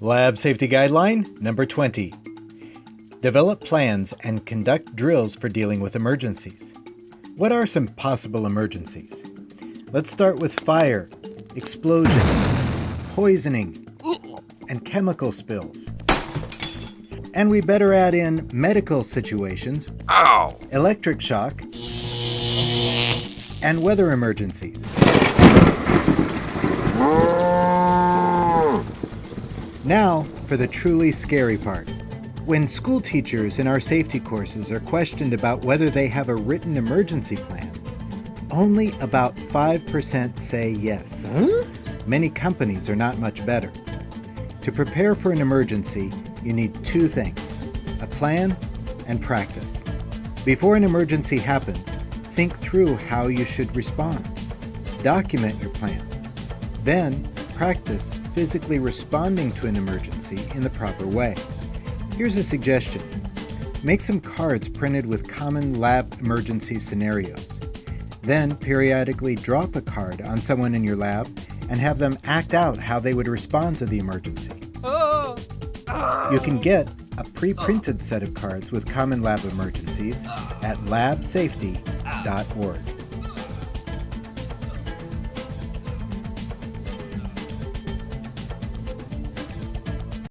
Lab Safety Guideline number 20. Develop plans and conduct drills for dealing with emergencies. What are some possible emergencies? Let's start with fire, explosion, poisoning, and chemical spills. And we better add in medical situations, electric shock, and weather emergencies. Now for the truly scary part. When school teachers in our safety courses are questioned about whether they have a written emergency plan, only about 5% say yes. Many companies are not much better. To prepare for an emergency, you need two things: a plan and practice. Before an emergency happens, think through how you should respond. Document your plan. Then, practice physically responding to an emergency in the proper way. Here's a suggestion. Make some cards printed with common lab emergency scenarios. Then periodically drop a card on someone in your lab and have them act out how they would respond to the emergency. You can get a pre-printed set of cards with common lab emergencies at labsafety.org.